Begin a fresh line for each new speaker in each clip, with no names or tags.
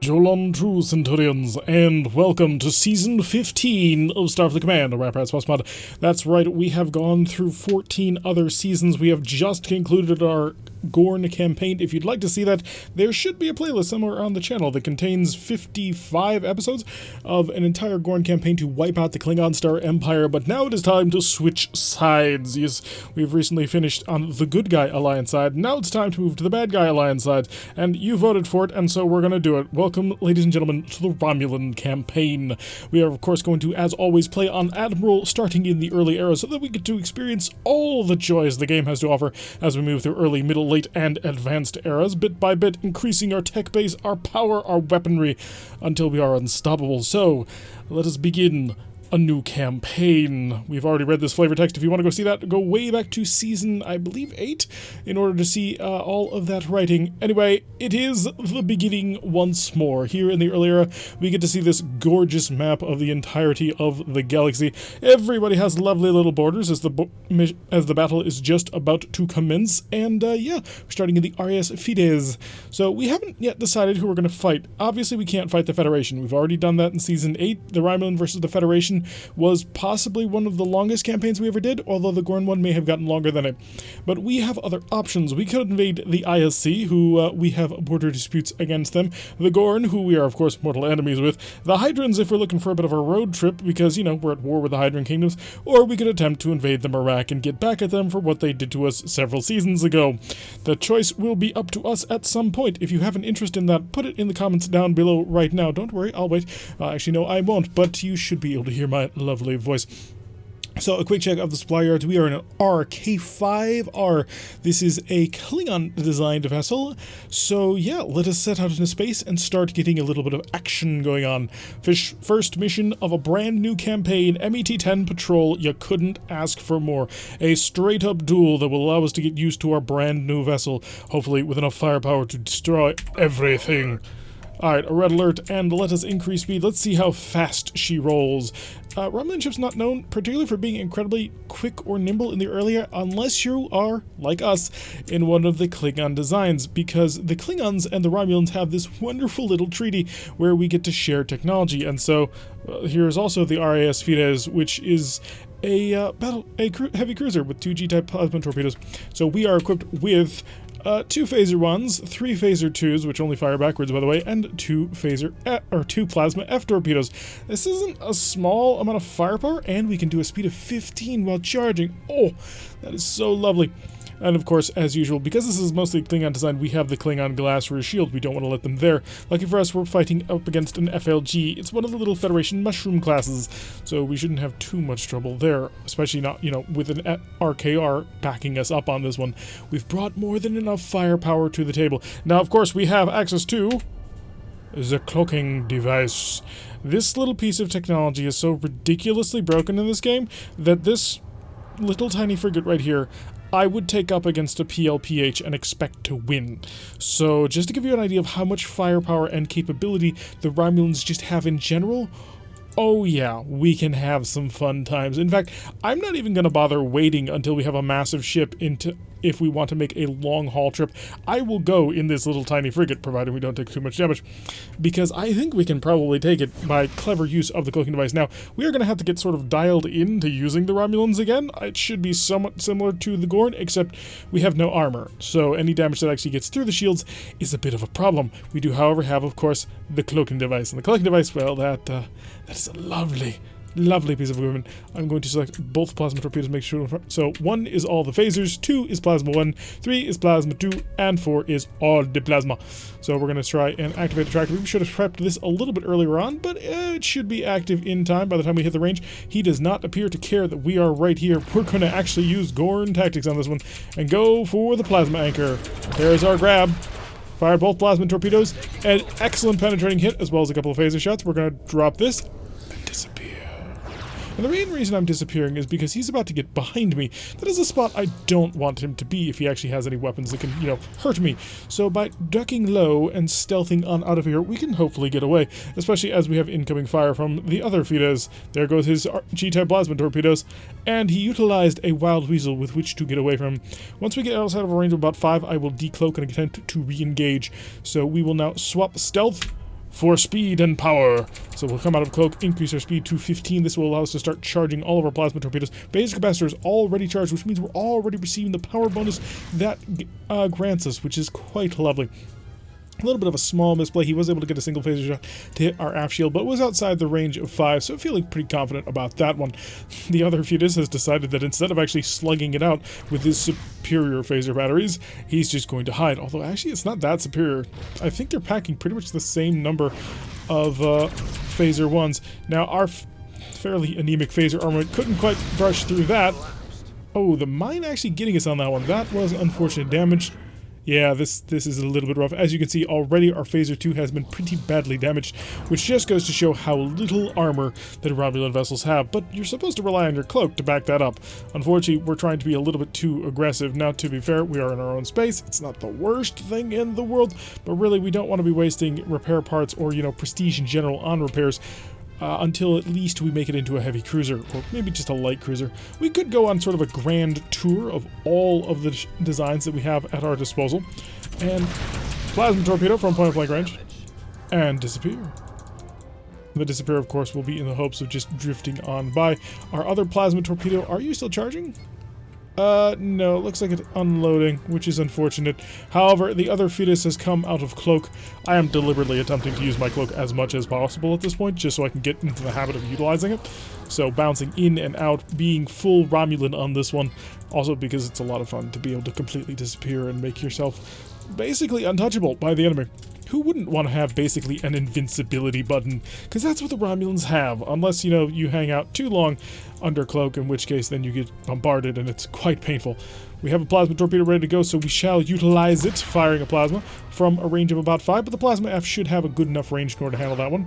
Jolan Tru Centurions, and welcome to Season 15 of Starfleet Command, Orion Pirates Mod. That's right, we have gone through 14 other seasons. We have just concluded our Gorn campaign. If you'd like to see that, there should be a playlist somewhere on the channel that contains 55 episodes of an entire Gorn campaign to wipe out the Romulan Star Empire, but now it is time to switch sides. Yes, we've recently finished on the good guy alliance side. Now it's time to move to the bad guy alliance side, and you voted for it, and so we're going to do it. Welcome, ladies and gentlemen, to the Romulan campaign. We are, of course, going to, as always, play on Admiral starting in the early era so that we get to experience all the joys the game has to offer as we move through early, middle, late, and advanced eras, bit by bit increasing our tech base, our power, our weaponry, until we are unstoppable. So, let us begin a new campaign. We've already read this flavor text. If you want to go see that, go way back to season, I believe, 8, in order to see all of that writing. Anyway, it is the beginning once more. Here in the early era, we get to see this gorgeous map of the entirety of the galaxy. Everybody has lovely little borders as the battle is just about to commence. And yeah, we're starting in the Arias Fides. So we haven't yet decided who we're going to fight. Obviously, we can't fight the Federation. We've already done that in season 8. The Romulan versus the Federation was possibly one of the longest campaigns we ever did, although the Gorn one may have gotten longer than it. But we have other options. We could invade the ISC, who we have border disputes against them, the Gorn, who we are, of course, mortal enemies with, the Hydrons if we're looking for a bit of a road trip, because, you know, we're at war with the Hydran kingdoms, or we could attempt to invade the Marak and get back at them for what they did to us several seasons ago. The choice will be up to us at some point. If you have an interest in that, put it in the comments down below right now. Don't worry, I'll wait. Actually, no, I won't, but you should be able to hear my lovely voice. So, a quick check of the supply yards. We are in an RK5R. This is a Klingon-designed vessel. So, yeah, let us set out into space and start getting a little bit of action going on. First mission of a brand new campaign, MET-10 Patrol. You couldn't ask for more. A straight-up duel that will allow us to get used to our brand new vessel, hopefully with enough firepower to destroy everything. Alright, a red alert, and let us increase speed. Let's see how fast she rolls. Romulan ship's not known particularly for being incredibly quick or nimble in the earlier, unless you are, like us, in one of the Klingon designs, because the Klingons and the Romulans have this wonderful little treaty where we get to share technology, and so here's also the RAS Fides, which is a heavy cruiser with 2 G-type plasma torpedoes. So we are equipped with 2 phaser 1s, 3 phaser 2s, which only fire backwards, by the way, and 2 plasma F torpedoes. This isn't a small amount of firepower, and we can do a speed of 15 while charging. Oh, that is so lovely. And of course, as usual, because this is mostly Klingon design, we have the Klingon glass rear shield. We don't want to let them there. Lucky for us, we're fighting up against an FLG. It's one of the little Federation mushroom classes, so we shouldn't have too much trouble there, especially not, you know, with an RKR backing us up on this one. We've brought more than enough firepower to the table. Now, of course, we have access to the cloaking device. This little piece of technology is so ridiculously broken in this game that this little tiny frigate right here I would take up against a PLPH and expect to win. So, just to give you an idea of how much firepower and capability the Romulans just have in general, oh yeah, we can have some fun times. In fact, I'm not even going to bother waiting until we have a massive ship if we want to make a long-haul trip. I will go in this little tiny frigate, provided we don't take too much damage, because I think we can probably take it by clever use of the cloaking device. Now, we are going to have to get sort of dialed into using the Romulans again. It should be somewhat similar to the Gorn, except we have no armor, so any damage that actually gets through the shields is a bit of a problem. We do, however, have, of course, the cloaking device. And the cloaking device, well, that is a lovely piece of equipment. I'm going to select both plasma torpedoes, make sure. So 1 is all the phasers, 2 is plasma 1, 3 is plasma 2, and 4 is all the plasma. So we're going to try and activate the tractor. We should have prepped this a little bit earlier on, but it should be active in time by the time we hit the range. He does not appear to care that we are right here. We're going to actually use Gorn tactics on this one and go for the plasma anchor. There's our grab. Fired both plasma torpedoes. An excellent penetrating hit as well as a couple of phaser shots. We're going to drop this and disappear. And the main reason I'm disappearing is because he's about to get behind me. That is a spot I don't want him to be if he actually has any weapons that can, you know, hurt me. So by ducking low and stealthing on out of here, we can hopefully get away, especially as we have incoming fire from the other Fides. There goes his G-type plasma torpedoes, and he utilized a wild weasel with which to get away from. Once we get outside of a range of about 5, I will decloak and attempt to re-engage. So we will now swap stealth for speed and power. So we'll come out of cloak, increase our speed to 15. This will allow us to start charging all of our plasma torpedoes. Basic capacitor is already charged, which means we're already receiving the power bonus that grants us, which is quite lovely. A little bit of a small misplay. He was able to get a single phaser shot to hit our aft shield, but was outside the range of 5, so feeling pretty confident about that one. The other Fetus has decided that instead of actually slugging it out with his superior phaser batteries, he's just going to hide. Although, actually, it's not that superior. I think they're packing pretty much the same number of phaser ones. Now, our fairly anemic phaser armor couldn't quite brush through that. Oh, the mine actually getting us on that one. That was unfortunate damage. Yeah, this is a little bit rough. As you can see, already our Phaser 2 has been pretty badly damaged, which just goes to show how little armor that Romulan vessels have, but you're supposed to rely on your cloak to back that up. Unfortunately, we're trying to be a little bit too aggressive. Now, to be fair, we are in our own space. It's not the worst thing in the world, but really, we don't want to be wasting repair parts or, prestige in general on repairs. Until at least we make it into a heavy cruiser, or maybe just a light cruiser. We could go on sort of a grand tour of all of the designs that we have at our disposal, and plasma torpedo from point-blank range, and disappear. The disappear, of course, will be in the hopes of just drifting on by. Our other plasma torpedo, are you still charging? No, it looks like it's unloading, which is unfortunate. However, the other Fetus has come out of cloak. I am deliberately attempting to use my cloak as much as possible at this point, just so I can get into the habit of utilizing it. So bouncing in and out, being full Romulan on this one. Also because it's a lot of fun to be able to completely disappear and make yourself basically untouchable by the enemy. Who wouldn't want to have basically an invincibility button? Because that's what the Romulans have, unless, you hang out too long under cloak, in which case then you get bombarded and it's quite painful. We have a plasma torpedo ready to go, so we shall utilize it, firing a plasma from a range of about 5, but the plasma F should have a good enough range in order to handle that one.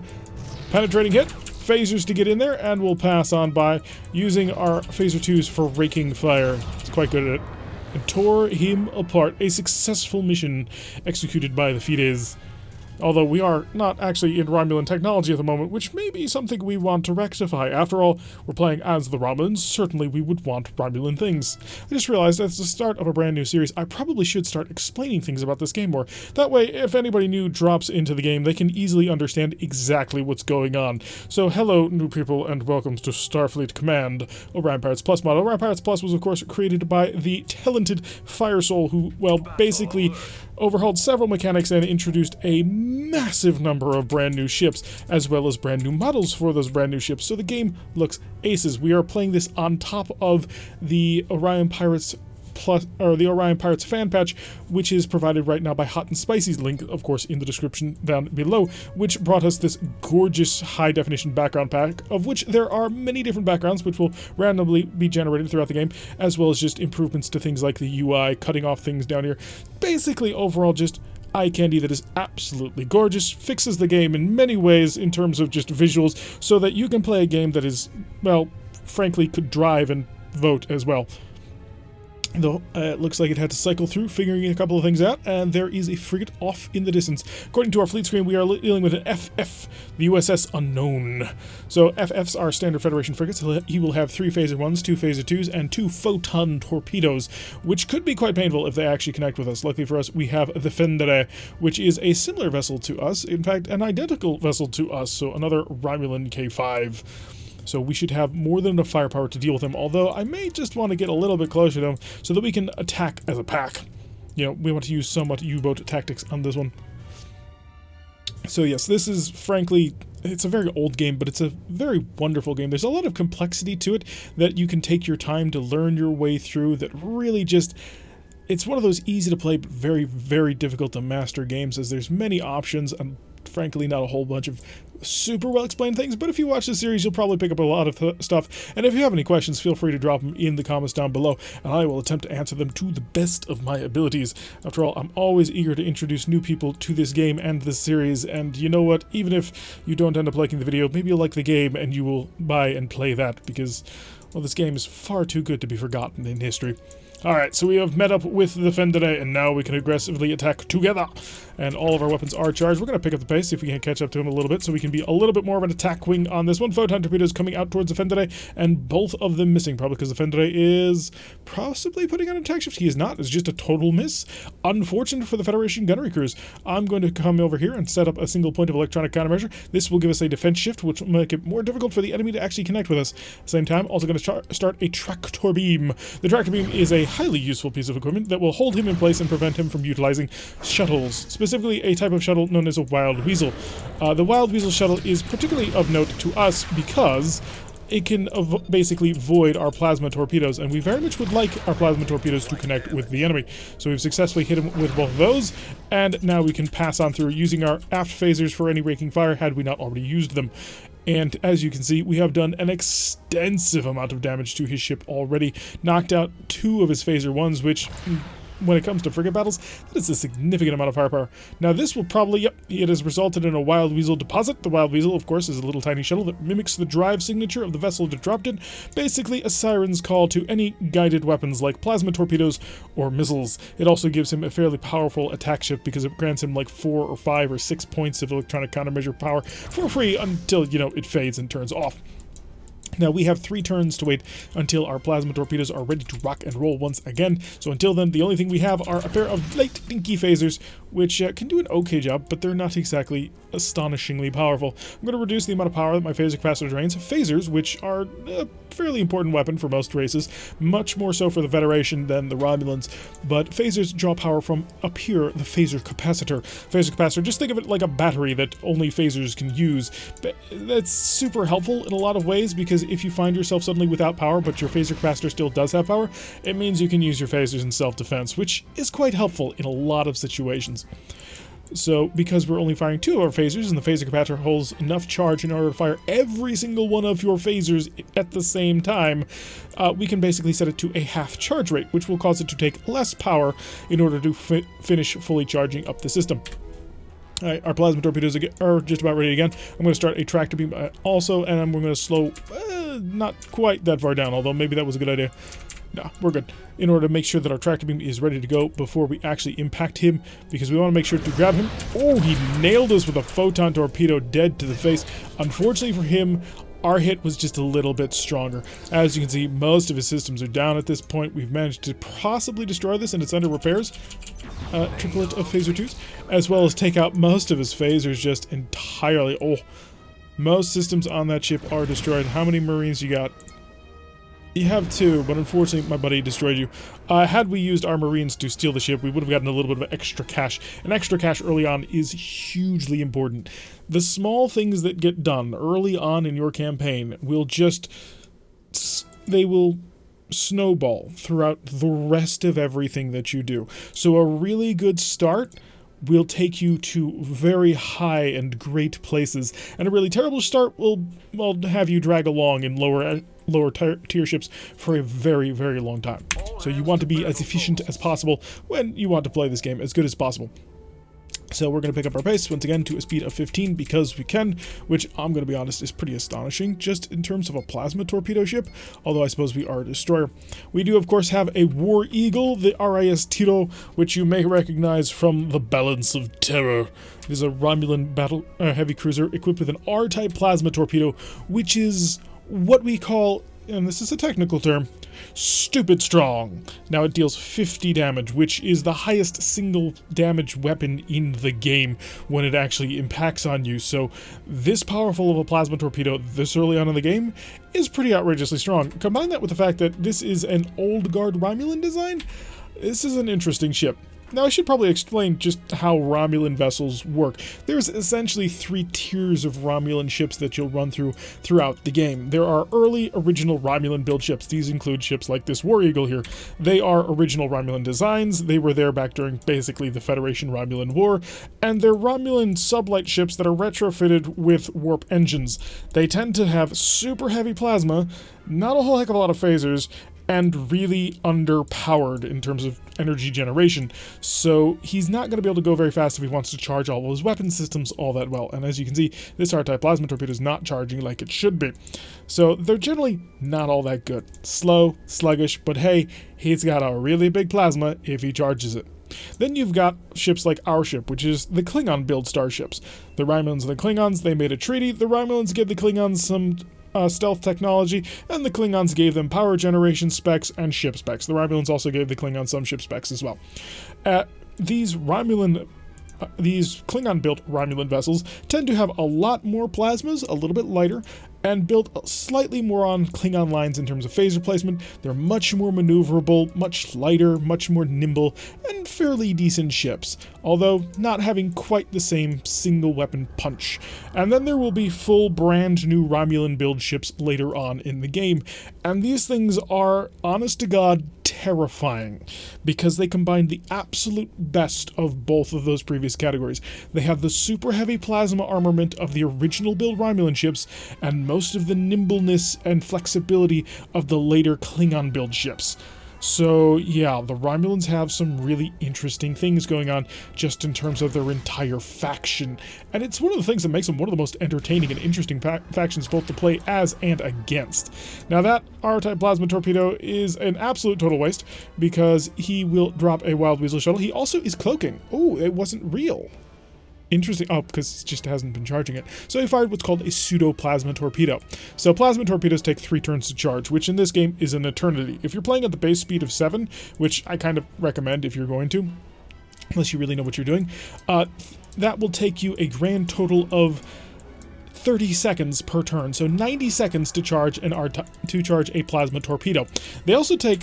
Penetrating hit, phasers to get in there, and we'll pass on by using our phaser 2s for raking fire. It's quite good at it. And tore him apart. A successful mission executed by the Fides. Although we are not actually in Romulan technology at the moment, which may be something we want to rectify. After all, we're playing as the Romulans. Certainly we would want Romulan things. I just realized at the start of a brand new series, I probably should start explaining things about this game more. That way, if anybody new drops into the game, they can easily understand exactly what's going on. So hello, new people, and welcome to Starfleet Command, Orion Pirates Plus mod. Orion Pirates Plus was, of course, created by the talented Firesoul, who, well, basically overhauled several mechanics and introduced a massive number of brand new ships, as well as brand new models for those brand new ships, so the game looks aces. We are playing this on top of the Orion Pirates Plus, or the Orion Pirates fan patch, which is provided right now by Hot and Spicy's link, of course, in the description down below, which brought us this gorgeous high-definition background pack, of which there are many different backgrounds, which will randomly be generated throughout the game, as well as just improvements to things like the UI, cutting off things down here. Basically, overall, just eye candy that is absolutely gorgeous, fixes the game in many ways in terms of just visuals, so that you can play a game that is, well, frankly, could drive and vote as well. Though, it looks like it had to cycle through, figuring a couple of things out, and there is a frigate off in the distance. According to our fleet screen, we are dealing with an FF, the USS Unknown. So, FFs are standard Federation frigates. He will have 3 Phaser 1s, 2 Phaser 2s, and 2 photon torpedoes, which could be quite painful if they actually connect with us. Luckily for us, we have the Fendere, which is a similar vessel to us, in fact, an identical vessel to us, so another Romulan K5. So we should have more than enough firepower to deal with him, although I may just want to get a little bit closer to him so that we can attack as a pack. We want to use somewhat U-boat tactics on this one. So yes, this is frankly, it's a very old game, but it's a very wonderful game. There's a lot of complexity to it that you can take your time to learn your way through that really just... It's one of those easy to play but very, very difficult to master games, as there's many options and frankly not a whole bunch of super well explained things, but if you watch the series you'll probably pick up a lot of stuff, and if you have any questions feel free to drop them in the comments down below and I will attempt to answer them to the best of my abilities. After all, I'm always eager to introduce new people to this game and this series, and you know what, even if you don't end up liking the video, maybe you'll like the game and you will buy and play that, because, well, this game is far too good to be forgotten in history. Alright, so we have met up with the Fendere, and now we can aggressively attack together. And all of our weapons are charged. We're going to pick up the pace, see if we can catch up to him a little bit, so we can be a little bit more of an attack wing on this one. Photon torpedoes coming out towards the Fendere, and both of them missing, probably because the Fendere is possibly putting on an attack shift. He is not. It's just a total miss. Unfortunate for the Federation gunnery crews. I'm going to come over here and set up a single point of electronic countermeasure. This will give us a defense shift, which will make it more difficult for the enemy to actually connect with us. At the same time, also going to start a tractor beam. The tractor beam is a highly useful piece of equipment that will hold him in place and prevent him from utilizing shuttles, specifically a type of shuttle known as a Wild Weasel. The Wild Weasel shuttle is particularly of note to us because it can basically void our plasma torpedoes, and we very much would like our plasma torpedoes to connect with the enemy. So we've successfully hit him with both of those, and now we can pass on through using our aft phasers for any raking fire had we not already used them. And as you can see, we have done an extensive amount of damage to his ship already. Knocked out 2 of his phaser 1s, which, when it comes to frigate battles, that is a significant amount of firepower. Now this will probably, yep, it has resulted in a Wild Weasel deposit. The Wild Weasel, of course, is a little tiny shuttle that mimics the drive signature of the vessel it dropped in. Basically a siren's call to any guided weapons like plasma torpedoes or missiles. It also gives him a fairly powerful attack shift because it grants him like 4 or 5 or 6 points of electronic countermeasure power for free until, you know, it fades and turns off. Now, we have 3 turns to wait until our plasma torpedoes are ready to rock and roll once again. So until then, the only thing we have are a pair of light, dinky phasers, which can do an okay job, but they're not exactly astonishingly powerful. I'm going to reduce the amount of power that my phaser capacitor drains. Phasers, which are a fairly important weapon for most races, much more so for the Federation than the Romulans, but phasers draw power from up here, the phaser capacitor. Phaser capacitor, just think of it like a battery that only phasers can use. That's super helpful in a lot of ways, because if you find yourself suddenly without power, but your phaser capacitor still does have power, it means you can use your phasers in self-defense, which is quite helpful in a lot of situations. So, because we're only firing 2 of our phasers, and the phaser capacitor holds enough charge in order to fire every single one of your phasers at the same time, we can basically set it to a half charge rate, which will cause it to take less power in order to finish fully charging up the system. Alright, our plasma torpedoes are just about ready again. I'm going to start a tractor beam also, and we're going to slow, not quite that far down, although maybe that was a good idea. No, we're good. In order to make sure that our tractor beam is ready to go before we actually impact him, because we want to make sure to grab him. Oh, he nailed us with a photon torpedo dead to the face. Unfortunately for him, our hit was just a little bit stronger. As you can see, most of his systems are down at this point. We've managed to possibly destroy this, and it's under repairs. Triplet of phaser 2s, as well as take out most of his phasers just entirely. Oh, most systems on that ship are destroyed. How many Marines you got? You have 2, but unfortunately my buddy destroyed you. Had we used our Marines to steal the ship, we would have gotten a little bit of extra cash. And extra cash early on is hugely important. The small things that get done early on in your campaign will just... they will snowball throughout the rest of everything that you do. So a really good start will take you to very high and great places, and a really terrible start will, well, have you drag along in lower tier ships for a very, very long time. So you want to be as efficient as possible when you want to play this game as good as possible. So we're going to pick up our pace once again to a speed of 15 because we can, which I'm going to be honest is pretty astonishing just in terms of a plasma torpedo ship, although I suppose we are a destroyer. We do of course have a War Eagle, the RIS Tiro, which you may recognize from the Balance of Terror. It is a Romulan battle heavy cruiser equipped with an R-type plasma torpedo, which is what we call, and this is a technical term, stupid strong. Now it deals 50 damage, which is the highest single damage weapon in the game when it actually impacts on you. So this powerful of a plasma torpedo this early on in the game is pretty outrageously strong. Combine that with the fact that this is an old guard Romulan design, this is an interesting ship. Now, I should probably explain just how Romulan vessels work. There's essentially 3 tiers of Romulan ships that you'll run throughout the game. There are early original Romulan build ships. These include ships like this War Eagle here. They are original Romulan designs. They were there back during basically the Federation Romulan War, and they're Romulan sublight ships that are retrofitted with warp engines. They tend to have super heavy plasma, not a whole heck of a lot of phasers, and really underpowered in terms of energy generation, so he's not going to be able to go very fast if he wants to charge all of his weapon systems all that well. And as you can see, this R-type plasma torpedo is not charging like it should be, so they're generally not all that good. Slow, sluggish, but hey, he's got a really big plasma if he charges it. Then you've got ships like our ship, which is the Klingon build starships. The Romulans and the Klingons, they made a treaty. The Romulans gave the Klingons some stealth technology, and the Klingons gave them power generation specs and ship specs. The Romulans also gave the Klingons some ship specs as well. These Klingon-built Romulan vessels tend to have a lot more plasmas, a little bit lighter, and built slightly more on Klingon lines in terms of phaser placement. They're much more maneuverable, much lighter, much more nimble, and fairly decent ships, although not having quite the same single weapon punch. And then there will be full brand new Romulan build ships later on in the game, and these things are, honest to God, terrifying, because they combine the absolute best of both of those previous categories. They have the super heavy plasma armament of the original build Romulan ships, and most of the nimbleness and flexibility of the later Klingon build ships. So yeah, the Romulans have some really interesting things going on just in terms of their entire faction, and it's one of the things that makes them one of the most entertaining and interesting factions both to play as and against. Now that R-type plasma torpedo is an absolute total waste because he will drop a Wild Weasel shuttle. He also is cloaking. Oh, it wasn't real. Interesting. Oh, because it just hasn't been charging it. So he fired what's called a pseudo-plasma torpedo. So plasma torpedoes take 3 turns to charge, which in this game is an eternity. If you're playing at the base speed of 7, which I kind of recommend if you're going to, unless you really know what you're doing, that will take you a grand total of 30 seconds per turn, so 90 seconds to charge a plasma torpedo. They also take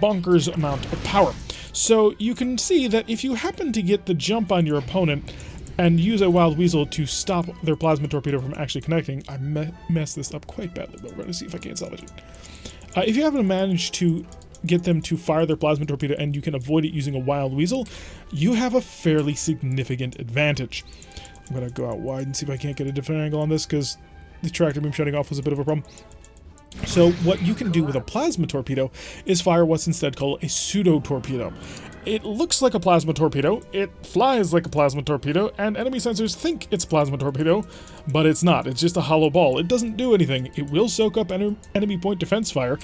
bonkers amount of power. So you can see that if you happen to get the jump on your opponent and use a Wild Weasel to stop their plasma torpedo from actually connecting, I messed this up quite badly, but we're going to see if I can't salvage it. If you happen to manage to get them to fire their plasma torpedo and you can avoid it using a Wild Weasel, you have a fairly significant advantage. I'm going to go out wide and see if I can't get a different angle on this, because the tractor beam shutting off was a bit of a problem. So what you can do with a plasma torpedo is fire what's instead called a pseudo-torpedo. It looks like a plasma torpedo, it flies like a plasma torpedo, and enemy sensors think it's a plasma torpedo, but it's not. It's just a hollow ball. It doesn't do anything. It will soak up enemy point defense fire,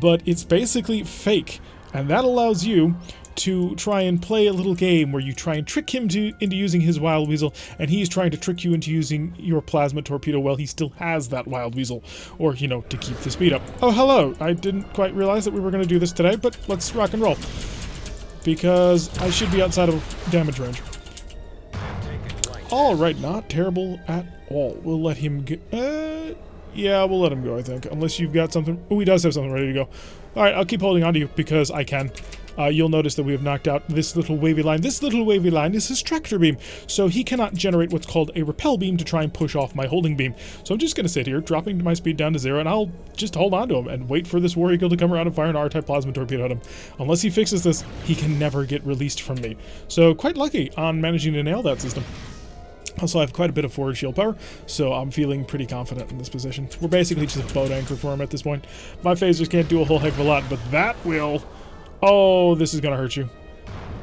but it's basically fake, and that allows you to try and play a little game where you try and trick him into using his Wild Weasel, and he's trying to trick you into using your plasma torpedo while he still has that Wild Weasel, or, you know, to keep the speed up. Oh, hello! I didn't quite realize that we were going to do this today, but let's rock and roll, because I should be outside of damage range. Alright, not terrible at all. We'll let him go. Yeah, we'll let him go, I think, unless you've got something. Oh, he does have something ready to go. Alright, I'll keep holding on to you because I can. You'll notice that we have knocked out this little wavy line. This little wavy line is his tractor beam, so he cannot generate what's called a repel beam to try and push off my holding beam. So I'm just going to sit here, dropping my speed down to 0, and I'll just hold on to him and wait for this War Eagle to come around and fire an R-type plasma torpedo at him. Unless he fixes this, he can never get released from me. So quite lucky on managing to nail that system. Also, I have quite a bit of forward shield power, so I'm feeling pretty confident in this position. We're basically just a boat anchor for him at this point. My phasers can't do a whole heck of a lot, but that will... Oh, this is gonna hurt you.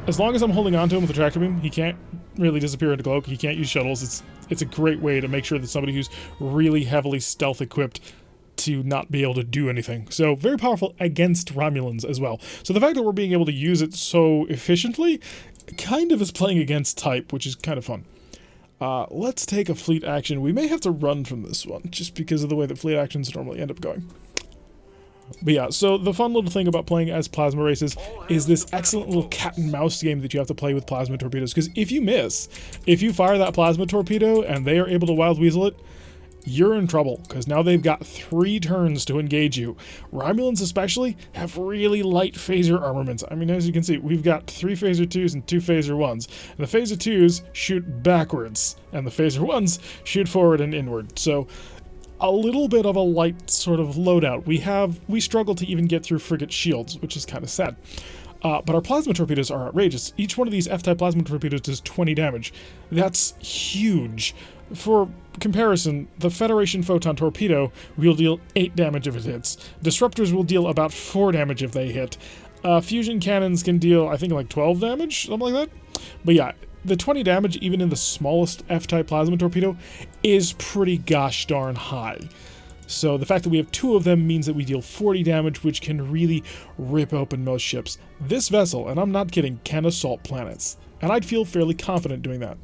As long as I'm holding on to him with the tractor beam, he can't really disappear into cloak. He can't use shuttles. It's a great way to make sure that somebody who's really heavily stealth equipped to not be able to do anything. So very powerful against Romulans as well. So the fact that we're being able to use it so efficiently kind of is playing against type, which is kind of fun. Let's take a fleet action. We may have to run from this one just because of the way that fleet actions normally end up going. But yeah, so the fun little thing about playing as plasma races is this excellent little cat and mouse game that you have to play with plasma torpedoes, because if you miss, if you fire that plasma torpedo and they are able to Wild Weasel it, you're in trouble, because now they've got 3 turns to engage you. Romulans especially have really light phaser armaments. I mean, as you can see, we've got 3 phaser 2s and 2 phaser 1s. And the phaser 2s shoot backwards, and the phaser 1s shoot forward and inward. So a little bit of a light sort of loadout. We struggle to even get through frigate shields, which is kind of sad. But our plasma torpedoes are outrageous. Each one of these F-type plasma torpedoes does 20 damage. That's huge. For comparison, the Federation Photon Torpedo will deal 8 damage if it hits. Disruptors will deal about 4 damage if they hit. Fusion cannons can deal, I think, like 12 damage, something like that. But yeah, the 20 damage, even in the smallest F-type plasma torpedo, is pretty gosh darn high. So the fact that we have 2 of them means that we deal 40 damage, which can really rip open most ships. This vessel, and I'm not kidding, can assault planets. And I'd feel fairly confident doing that.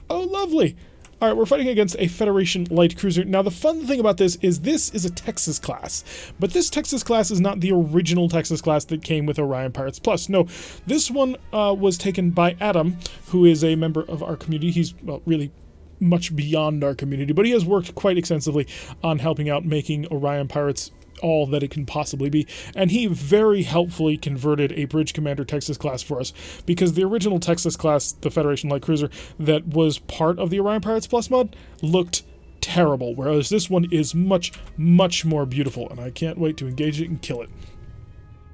Oh, lovely! Alright, we're fighting against a Federation light cruiser. Now, the fun thing about this is a Texas class. But this Texas class is not the original Texas class that came with Orion Pirates Plus. No, this one was taken by Adam, who is a member of our community. He's, well, really much beyond our community, but he has worked quite extensively on helping out making Orion Pirates all that it can possibly be, and he very helpfully converted a Bridge Commander Texas class for us, because the original Texas class, the Federation Light Cruiser, that was part of the Orion Pirates Plus mod, looked terrible, whereas this one is much, much more beautiful, and I can't wait to engage it and kill it.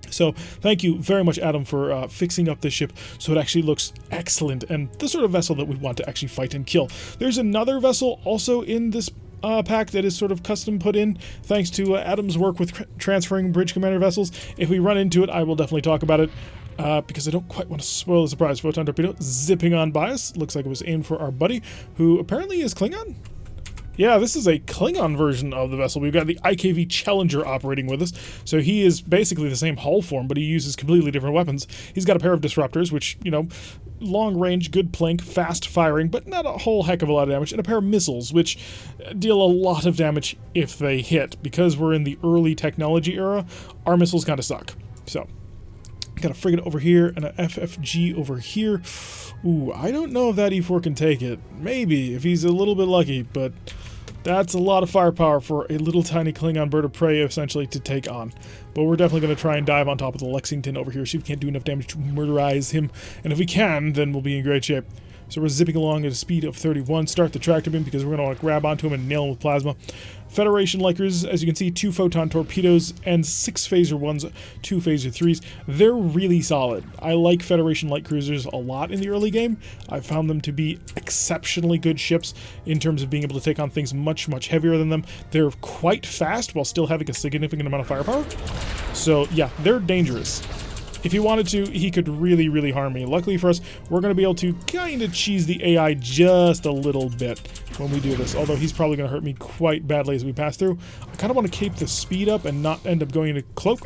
So, thank you very much, Adam, for fixing up this ship so it actually looks excellent, and the sort of vessel that we want to actually fight and kill. There's another vessel also in this pack that is sort of custom put in, thanks to Adam's work with transferring Bridge Commander vessels. If we run into it, I will definitely talk about it, because I don't quite want to spoil the surprise. Photon Torpedo zipping on by us. Looks like it was aimed for our buddy, who apparently is Klingon? Yeah, this is a Klingon version of the vessel. We've got the IKV Challenger operating with us. So he is basically the same hull form, but he uses completely different weapons. He's got a pair of disruptors, which, you know, long range, good plink, fast firing, but not a whole heck of a lot of damage, and a pair of missiles, which deal a lot of damage if they hit. Because we're in the early technology era, our missiles kind of suck. So, got a frigate over here and an FFG over here. Ooh, I don't know if that E4 can take it. Maybe, if he's a little bit lucky, but that's a lot of firepower for a little tiny Klingon bird of prey, essentially, to take on. But we're definitely going to try and dive on top of the Lexington over here, see if we can't do enough damage to murderize him. And if we can, then we'll be in great shape. So we're zipping along at a speed of 31. Start the tractor beam because we're going to want to grab onto him and nail him with plasma. Federation light cruisers, as you can see, 2 photon torpedoes and 6 phaser 1s, 2 phaser 3s. They're really solid. I like Federation light cruisers a lot in the early game. I found them to be exceptionally good ships in terms of being able to take on things much, much heavier than them. They're quite fast while still having a significant amount of firepower. So yeah, they're dangerous. If he wanted to, he could really, really harm me. Luckily for us, we're going to be able to kind of cheese the AI just a little bit when we do this, although he's probably going to hurt me quite badly as we pass through. I kind of want to keep the speed up and not end up going into cloak.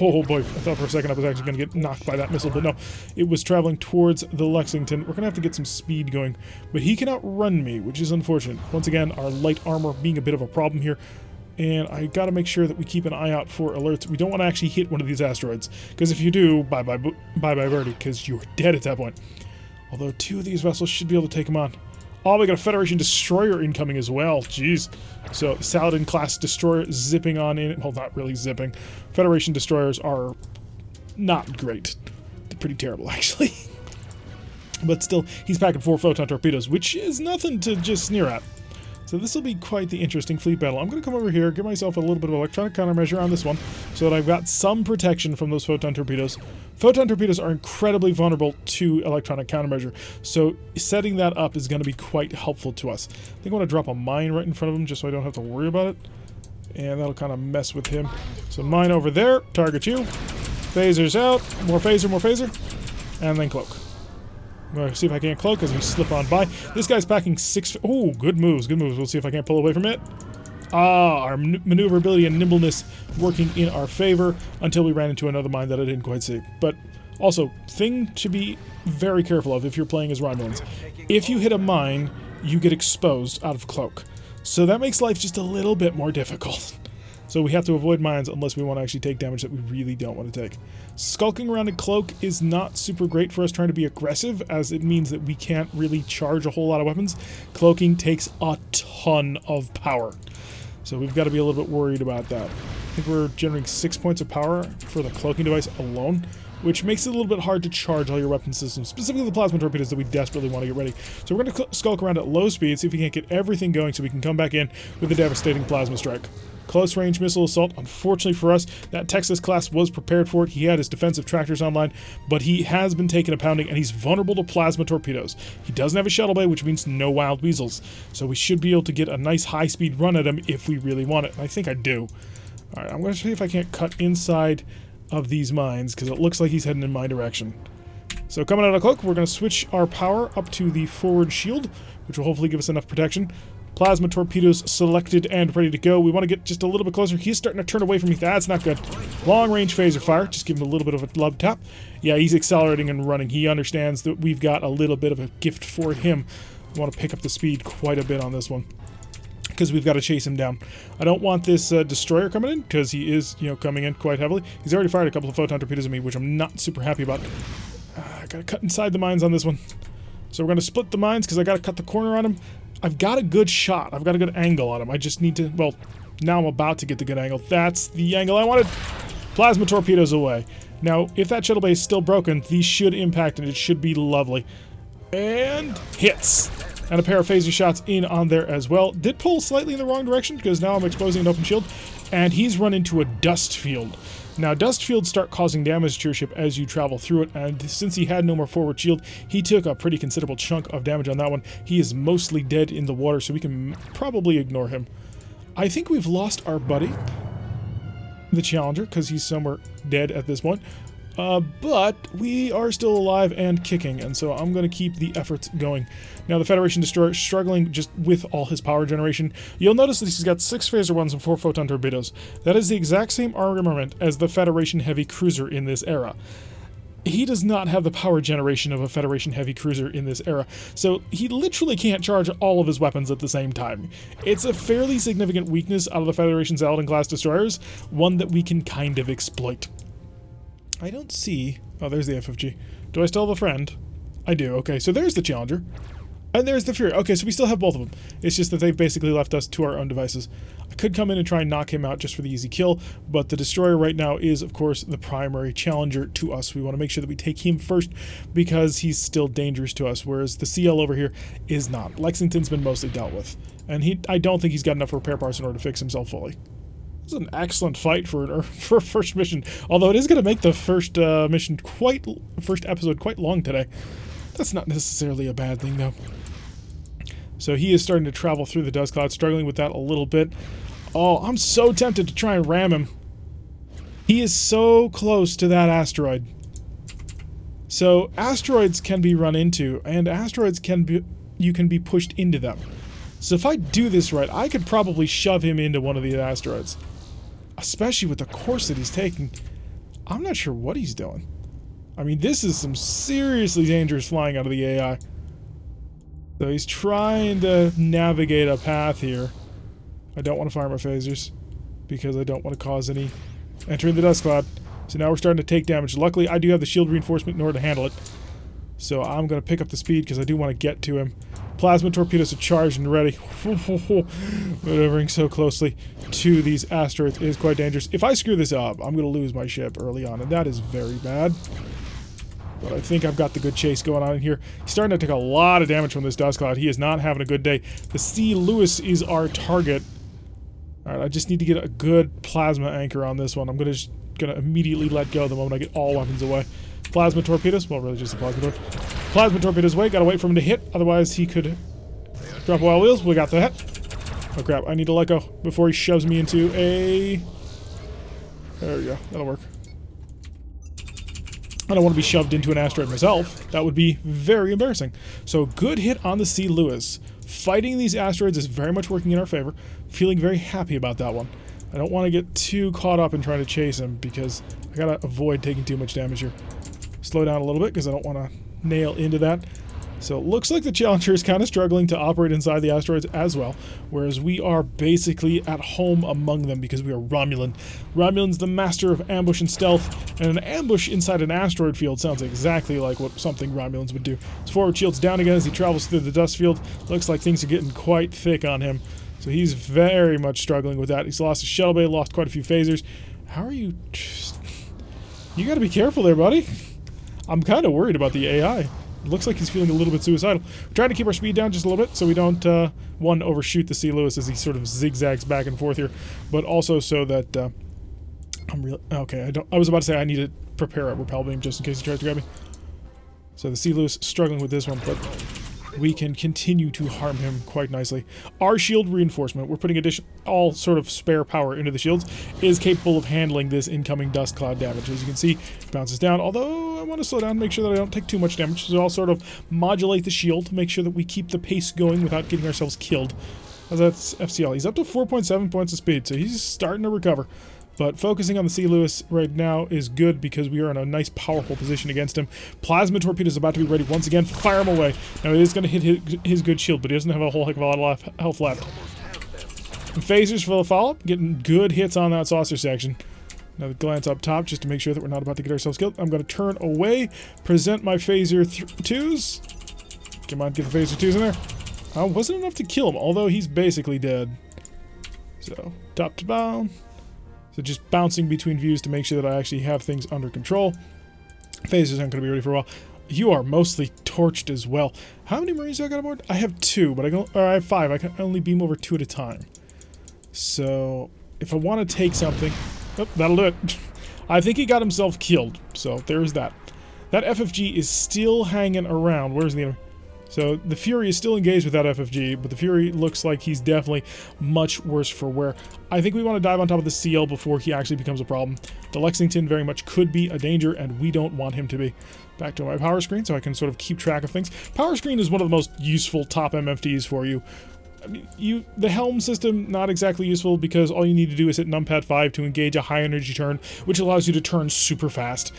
Oh boy, I thought for a second I was actually going to get knocked by that missile, but no. It was traveling towards the Lexington. We're going to have to get some speed going, but he can outrun me, which is unfortunate. Once again, our light armor being a bit of a problem here. And I gotta make sure that we keep an eye out for alerts. We don't want to actually hit one of these asteroids, because if you do, bye-bye birdie, because you're dead at that point. Although 2 of these vessels should be able to take them on. Oh, we got a Federation destroyer incoming as well. Jeez. So, Saladin-class destroyer zipping on in. Well, not really zipping. Federation destroyers are not great. They're pretty terrible, actually. But still, he's packing 4 photon torpedoes, which is nothing to just sneer at. So this will be quite the interesting fleet battle. I'm going to come over here, give myself a little bit of electronic countermeasure on this one, so that I've got some protection from those photon torpedoes. Photon torpedoes are incredibly vulnerable to electronic countermeasure, so setting that up is going to be quite helpful to us. I think I want to drop a mine right in front of him, just so I don't have to worry about it. And that'll kind of mess with him. So mine over there, target you. Phasers out, more phaser, and then cloak. I'm going to see if I can't cloak as we slip on by. This guy's packing 6... Oh, good moves. We'll see if I can't pull away from it. Ah, our maneuverability and nimbleness working in our favor until we ran into another mine that I didn't quite see. But also, thing to be very careful of if you're playing as Romulans. If you hit a mine, you get exposed out of cloak. So that makes life just a little bit more difficult. So we have to avoid mines unless we want to actually take damage that we really don't want to take. Skulking around in cloak is not super great for us trying to be aggressive, as it means that we can't really charge a whole lot of weapons. Cloaking takes a ton of power. So we've got to be a little bit worried about that. I think we're generating 6 points of power for the cloaking device alone, which makes it a little bit hard to charge all your weapon systems, specifically the plasma torpedoes that we desperately want to get ready. So we're going to skulk around at low speed, see if we can't get everything going so we can come back in with a devastating plasma strike. close-range missile assault. Unfortunately for us, that Texas class was prepared for it. He had his defensive tractors online, but he has been taking a pounding, and he's vulnerable to plasma torpedoes. He doesn't have a shuttle bay, which means no wild weasels. So we should be able to get a nice high-speed run at him if we really want it. And I think I do. All right, I'm going to see if I can't cut inside of these mines, because it looks like he's heading in my direction. So coming out of cloak, we're going to switch our power up to the forward shield, which will hopefully give us enough protection. Plasma torpedoes selected and ready to go. We want to get just a little bit closer. He's starting to turn away from me. That's not good. Long-range phaser fire. Just give him a little bit of a love tap. Yeah, he's accelerating and running. He understands that we've got a little bit of a gift for him. I want to pick up the speed quite a bit on this one, because we've got to chase him down. I don't want this destroyer coming in, because he is, coming in quite heavily. He's already fired a couple of photon torpedoes at me, which I'm not super happy about. I gotta cut inside the mines on this one. So we're gonna split the mines, because I gotta cut the corner on him. I've got a good shot. I've got a good angle on him. I just need to, well, now I'm about to get the good angle. That's the angle I wanted. Plasma torpedoes away. Now, if that shuttle bay is still broken, these should impact, and it should be lovely. And hits. And a pair of phaser shots in on there as well. Did pull slightly in the wrong direction, because now I'm exposing an open shield. And he's run into a dust field. Now, dust fields start causing damage to your ship as you travel through it, and since he had no more forward shield, he took a pretty considerable chunk of damage on that one. He is mostly dead in the water, so we can probably ignore him. I think we've lost our buddy, the Challenger, because he's somewhere dead at this point. But we are still alive and kicking, and so I'm going to keep the efforts going. Now, the Federation Destroyer is struggling just with all his power generation. You'll notice that he's got 6 phaser ones and 4 photon torpedoes. That is the exact same armament as the Federation Heavy Cruiser in this era. He does not have the power generation of a Federation Heavy Cruiser in this era, so he literally can't charge all of his weapons at the same time. It's a fairly significant weakness out of the Federation's Aladdin-class destroyers, one that we can kind of exploit. I don't see... Oh, there's the FFG. Do I still have a friend? I do. Okay, so there's the Challenger. And there's the Fury. Okay, so we still have both of them. It's just that they've basically left us to our own devices. I could come in and try and knock him out just for the easy kill, but the Destroyer right now is, of course, the primary challenger to us. We want to make sure that we take him first because he's still dangerous to us, whereas the CL over here is not. Lexington's been mostly dealt with, and I don't think he's got enough repair parts in order to fix himself fully. This is an excellent fight for a first mission, although it is going to make the first episode quite long today. That's not necessarily a bad thing, though. So he is starting to travel through the dust cloud, struggling with that a little bit. Oh, I'm so tempted to try and ram him. He is so close to that asteroid. So asteroids can be run into, and asteroids you can be pushed into them. So if I do this right, I could probably shove him into one of these asteroids. Especially with the course that he's taking. I'm not sure what he's doing. I mean, this is some seriously dangerous flying out of the AI. So he's trying to navigate a path here. I don't want to fire my phasers, because I don't want to cause any entering the dust cloud. So now we're starting to take damage. Luckily, I do have the shield reinforcement in order to handle it. So I'm going to pick up the speed, because I do want to get to him. Plasma torpedoes are charged and ready. Maneuvering so closely to these asteroids is quite dangerous. If I screw this up, I'm going to lose my ship early on, and that is very bad. But I think I've got the good chase going on in here. He's starting to take a lot of damage from this dust cloud. He is not having a good day. The C. Lewis is our target. Alright, I just need to get a good plasma anchor on this one. I'm gonna immediately let go the moment I get all weapons away. Plasma torpedoes. Well, really just a plasma torpedo. Plasma torpedoes away. Gotta wait for him to hit. Otherwise, he could drop wild wheels. We got the hit. Oh, crap. I need to let go before he shoves me into a... There we go. That'll work. I don't want to be shoved into an asteroid myself. That would be very embarrassing. So, good hit on the C. Lewis. Fighting these asteroids is very much working in our favor. Feeling very happy about that one. I don't want to get too caught up in trying to chase him, because I gotta avoid taking too much damage here. Slow down a little bit, because I don't want to nail into that. So it looks like the Challenger is kind of struggling to operate inside the asteroids as well, whereas we are basically at home among them because we are Romulan. Romulan's the master of ambush and stealth, and an ambush inside an asteroid field sounds exactly like what something Romulans would do. His forward shield's down again as he travels through the dust field. Looks like things are getting quite thick on him, so he's very much struggling with that. He's lost his shuttle bay, lost quite a few phasers. How are you... You gotta be careful there, buddy. I'm kind of worried about the AI. looks like he's feeling a little bit suicidal. We're trying to keep our speed down just a little bit so we don't, one, overshoot the C. Lewis as he sort of zigzags back and forth here, but also so that, I'm really... Okay, I was about to say I need to prepare a repel beam just in case he tries to grab me. So the C. Lewis struggling with this one, but we can continue to harm him quite nicely. Our shield reinforcement, we're putting all sort of spare power into the shields, is capable of handling this incoming dust cloud damage. As you can see, it bounces down, although I want to slow down, make sure that I don't take too much damage, so I'll sort of modulate the shield to make sure that we keep the pace going without getting ourselves killed. That's FCL. He's up to 4.7 points of speed, so he's starting to recover. But focusing on the C. Lewis right now is good because we are in a nice, powerful position against him. Plasma Torpedo is about to be ready once again. Fire him away. Now, it is going to hit his good shield, but he doesn't have a whole heck of a lot of health left. And phasers for the follow-up. Getting good hits on that saucer section. Another glance up top just to make sure that we're not about to get ourselves killed. I'm going to turn away, present my phaser 2s. Come on, get the phaser 2s in there. Wasn't enough to kill him, although he's basically dead. So, top to bottom. So just bouncing between views to make sure that I actually have things under control. Phasers aren't going to be ready for a while. You are mostly torched as well. How many Marines do I got aboard? I have 2, but I have 5. I can only beam over 2 at a time. So if I want to take something... Oh, that'll do it. I think he got himself killed. So there's that. That FFG is still hanging around. Where's the other? So the Fury is still engaged with that FFG, but the Fury looks like he's definitely much worse for wear. I think we want to dive on top of the CL before he actually becomes a problem. The Lexington very much could be a danger, and we don't want him to be. Back to my power screen so I can sort of keep track of things. Power screen is one of the most useful top MFTs for you. I mean, the helm system, not exactly useful because all you need to do is hit numpad 5 to engage a high energy turn, which allows you to turn super fast.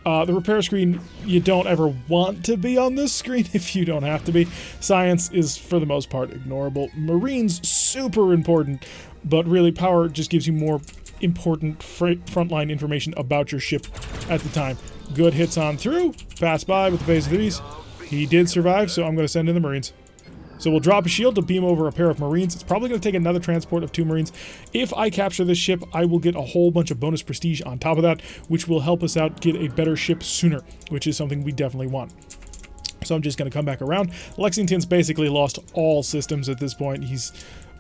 The repair screen, you don't ever want to be on this screen if you don't have to be. Science is, for the most part, ignorable. Marines, super important, but really power just gives you more important frontline information about your ship at the time. Good hits on through, pass by with the phase 3s. He did survive, so I'm going to send in the Marines. So we'll drop a shield to beam over a pair of Marines. It's probably going to take another transport of 2 Marines. If I capture this ship, I will get a whole bunch of bonus prestige on top of that, which will help us out get a better ship sooner, which is something we definitely want. So I'm just going to come back around. Lexington's basically lost all systems at this point. He's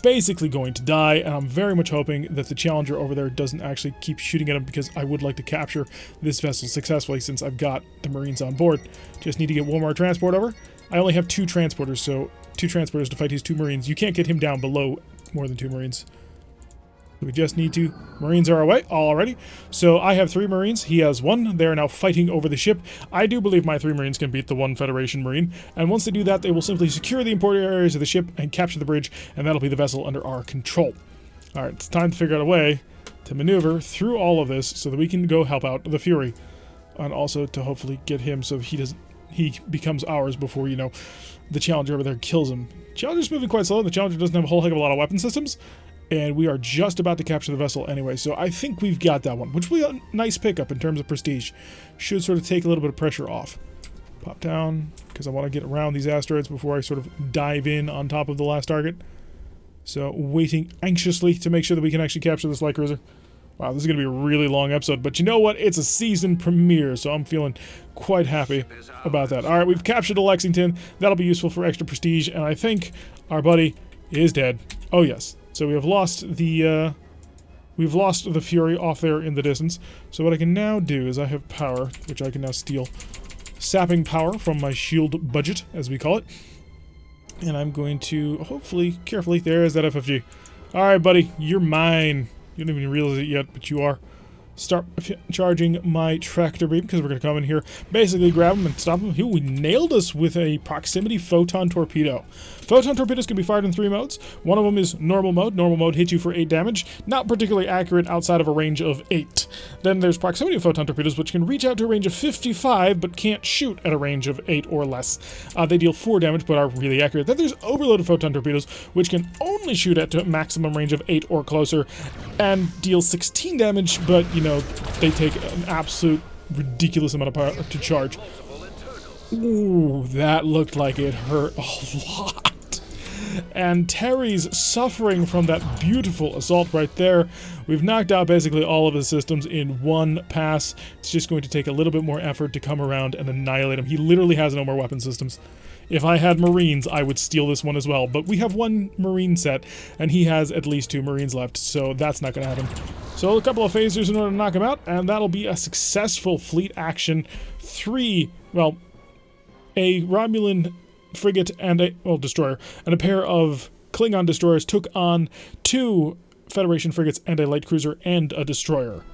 basically going to die, and I'm very much hoping that the Challenger over there doesn't actually keep shooting at him because I would like to capture this vessel successfully since I've got the Marines on board. Just need to get one more transport over. I only have 2 transporters, so 2 transporters to fight his 2 Marines. You can't get him down below more than 2 Marines. We just need 2. Marines are away already. So I have 3 Marines. He has 1. They are now fighting over the ship. I do believe my 3 Marines can beat the 1 Federation Marine. And once they do that, they will simply secure the important areas of the ship and capture the bridge, and that'll be the vessel under our control. Alright, it's time to figure out a way to maneuver through all of this so that we can go help out the Fury. And also to hopefully get him so he becomes ours before, you know, the Challenger over there kills him. Challenger's moving quite slow, and the Challenger doesn't have a whole heck of a lot of weapon systems, and we are just about to capture the vessel anyway, so I think we've got that one, which will be a nice pickup in terms of prestige. Should sort of take a little bit of pressure off. Pop down, because I want to get around these asteroids before I sort of dive in on top of the last target. So, waiting anxiously to make sure that we can actually capture this light cruiser. Wow, this is going to be a really long episode, but you know what? It's a season premiere, so I'm feeling quite happy about that. Alright, we've captured the Lexington. That'll be useful for extra prestige, and I think our buddy is dead. Oh, yes. So we have lost the, Fury off there in the distance. So what I can now do is I have power, which I can now steal. Sapping power from my shield budget, as we call it. And I'm going to, hopefully, carefully, there's that FFG. Alright, buddy, you're mine. You don't even realize it yet, but you are. Start charging my tractor beam, because we're going to come in here, basically grab him and stop him. We nailed us with a proximity photon torpedo. Photon torpedoes can be fired in 3 modes. One of them is normal mode. Normal mode hits you for 8 damage. Not particularly accurate outside of a range of 8. Then there's proximity photon torpedoes, which can reach out to a range of 55, but can't shoot at a range of 8 or less. They deal 4 damage, but are really accurate. Then there's overloaded photon torpedoes, which can only shoot at a maximum range of 8 or closer, and deal 16 damage, but, you know, they take an absolute ridiculous amount of power to charge. Ooh, that looked like it hurt a lot. And Terry's suffering from that beautiful assault right there. We've knocked out basically all of his systems in one pass. It's just going to take a little bit more effort to come around and annihilate him. He literally has no more weapon systems. If I had Marines, I would steal this one as well. But we have one Marine set, and he has at least 2 Marines left, so that's not going to happen. So a couple of phasers in order to knock him out, and that'll be a successful fleet action. A Romulan frigate and destroyer, and a pair of Klingon destroyers took on 2 Federation frigates and a light cruiser and a destroyer.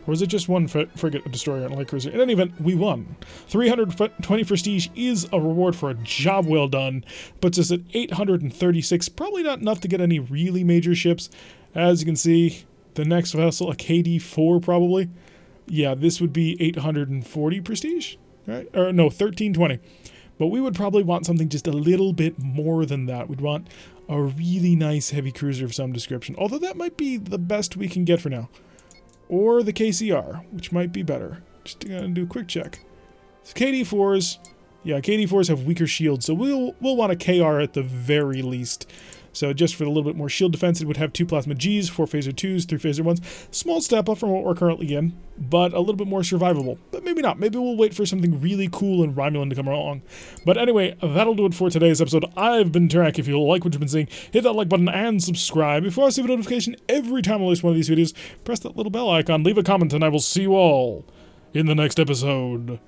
Or was it just one frigate, a destroyer, and a light cruiser? In any event, we won. 320 prestige is a reward for a job well done. Puts us at 836. Probably not enough to get any really major ships. As you can see, the next vessel, a KD-4 probably. Yeah, this would be 840 prestige, right? Or no, 1320. But we would probably want something just a little bit more than that. We'd want a really nice heavy cruiser of some description. Although that might be the best we can get for now. Or the KCR, which might be better. Just gonna do a quick check. So KD-4s, yeah, KD-4s have weaker shields, so we'll want a KR at the very least. So just for a little bit more shield defense, it would have 2 plasma Gs, 4 phaser 2s, 3 phaser 1s. Small step up from what we're currently in, but a little bit more survivable. But maybe not. Maybe we'll wait for something really cool and Romulan to come along. But anyway, that'll do it for today's episode. I've been Tarek. If you like what you've been seeing, hit that like button and subscribe. If you want to receive a notification every time I release one of these videos, press that little bell icon, leave a comment, and I will see you all in the next episode.